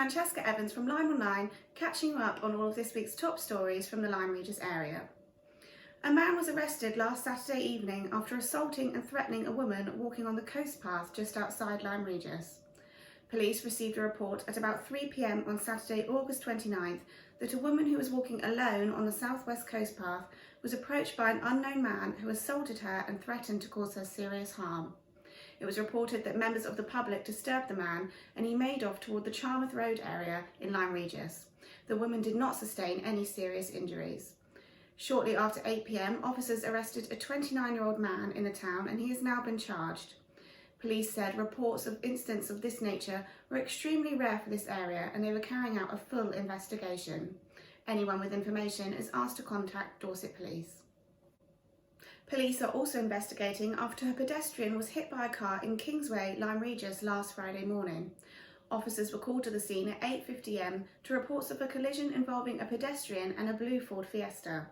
Francesca Evans from LymeOnline, catching you up on all of this week's top stories from the Lyme Regis area. A man was arrested last Saturday evening after assaulting and threatening a woman walking on the coast path just outside Lyme Regis. Police received a report at about 3 p.m. on Saturday, August 29th, that a woman who was walking alone on the southwest coast path was approached by an unknown man who assaulted her and threatened to cause her serious harm. It was reported that members of the public disturbed the man and he made off toward the Charmouth Road area in Lyme Regis. The woman did not sustain any serious injuries. Shortly after 8 p.m, officers arrested a 29-year-old man in the town and he has now been charged. Police said reports of incidents of this nature were extremely rare for this area and they were carrying out a full investigation. Anyone with information is asked to contact Dorset Police. Police are also investigating after a pedestrian was hit by a car in Kingsway, Lyme Regis last Friday morning. Officers were called to the scene at 8:50 am to reports of a collision involving a pedestrian and a blue Ford Fiesta.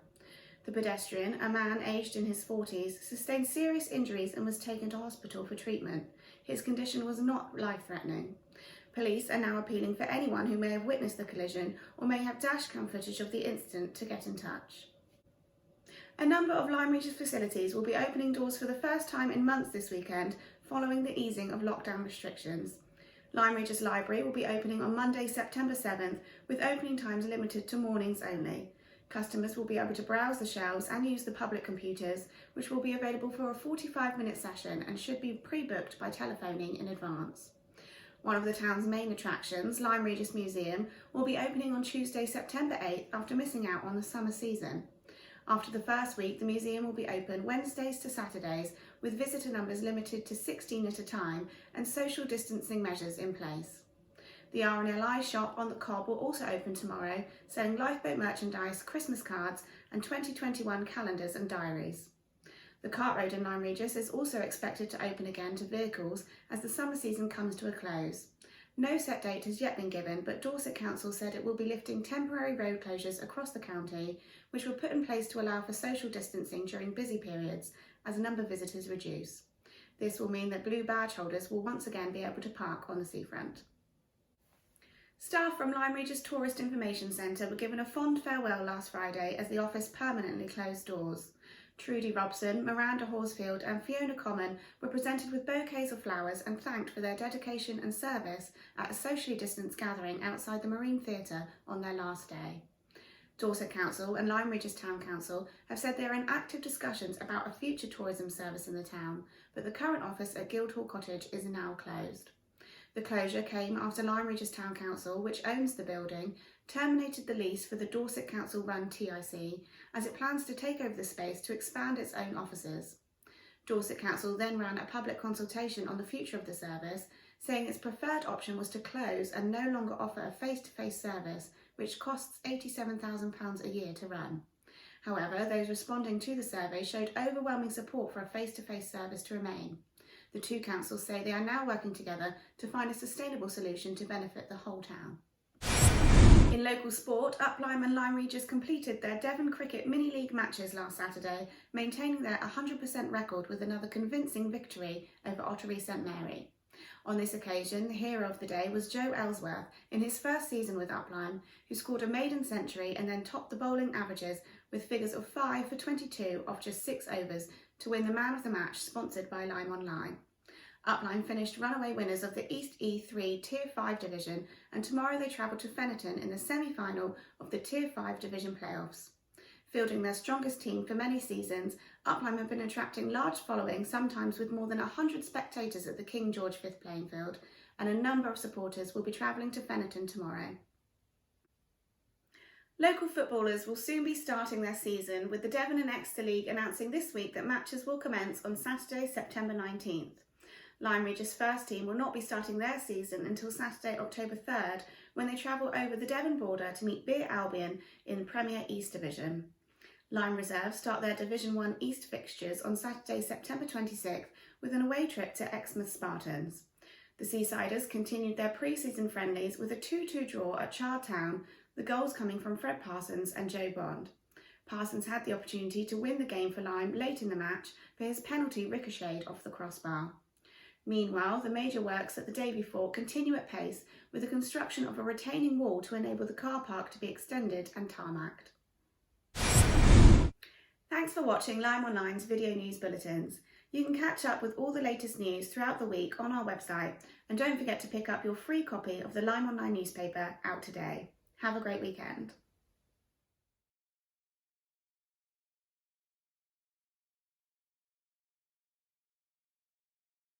The pedestrian, a man aged in his 40s, sustained serious injuries and was taken to hospital for treatment. His condition was not life-threatening. Police are now appealing for anyone who may have witnessed the collision or may have dashcam footage of the incident to get in touch. A number of Lyme Regis facilities will be opening doors for the first time in months this weekend following the easing of lockdown restrictions. Lyme Regis Library will be opening on Monday, September 7th, with opening times limited to mornings only. Customers will be able to browse the shelves and use the public computers, which will be available for a 45-minute session and should be pre-booked by telephoning in advance. One of the town's main attractions, Lyme Regis Museum, will be opening on Tuesday, September 8th after missing out on the summer season. After the first week, the museum will be open Wednesdays to Saturdays with visitor numbers limited to 16 at a time and social distancing measures in place. The RNLI shop on the Cobb will also open tomorrow, selling lifeboat merchandise, Christmas cards and 2021 calendars and diaries. The Cart Road in Lyme Regis is also expected to open again to vehicles as the summer season comes to a close. No set date has yet been given, but Dorset Council said it will be lifting temporary road closures across the county, which were put in place to allow for social distancing during busy periods as a number of visitors reduce. This will mean that blue badge holders will once again be able to park on the seafront. Staff from Lyme Regis Tourist Information Centre were given a fond farewell last Friday as the office permanently closed doors. Trudy Robson, Miranda Horsfield and Fiona Common were presented with bouquets of flowers and thanked for their dedication and service at a socially distanced gathering outside the Marine Theatre on their last day. Dorset Council and Lyme Regis Town Council have said they are in active discussions about a future tourism service in the town, but the current office at Guildhall Cottage is now closed. The closure came after Lyme Regis Town Council, which owns the building, terminated the lease for the Dorset Council-run TIC as it plans to take over the space to expand its own offices. Dorset Council then ran a public consultation on the future of the service, saying its preferred option was to close and no longer offer a face-to-face service, which costs £87,000 a year to run. However, those responding to the survey showed overwhelming support for a face-to-face service to remain. The two councils say they are now working together to find a sustainable solution to benefit the whole town. In local sport, Uplyme and Lyme Regis completed their Devon Cricket Mini-League matches last Saturday, maintaining their 100% record with another convincing victory over Ottery St Mary. On this occasion, the hero of the day was Joe Ellsworth in his first season with Uplyme, who scored a maiden century and then topped the bowling averages with figures of 5 for 22 off just 6 overs to win the man of the match sponsored by LymeOnline. Uplyme finished runaway winners of the East E3 Tier 5 division and tomorrow they travel to Fennerton in the semi-final of the Tier 5 division playoffs. Fielding their strongest team for many seasons, Uplyme have been attracting large followings, sometimes with more than 100 spectators at the King George V playing field, and a number of supporters will be travelling to Fennerton tomorrow. Local footballers will soon be starting their season, with the Devon and Exeter League announcing this week that matches will commence on Saturday, September 19th. Lyme Regis' first team will not be starting their season until Saturday, October 3rd, when they travel over the Devon border to meet Beer Albion in Premier East Division. Lyme Reserve start their Division 1 East fixtures on Saturday, September 26th, with an away trip to Exmouth Spartans. The Seasiders continued their pre-season friendlies with a 2-2 draw at Charltown, the goals coming from Fred Parsons and Joe Bond. Parsons had the opportunity to win the game for Lyme late in the match, but his penalty ricocheted off the crossbar. Meanwhile, the major works at the day before continue at pace with the construction of a retaining wall to enable the car park to be extended and tarmacked. Thanks for watching LymeOnline's video news bulletins. You can catch up with all the latest news throughout the week on our website, and don't forget to pick up your free copy of the LymeOnline newspaper out today. Have a great weekend.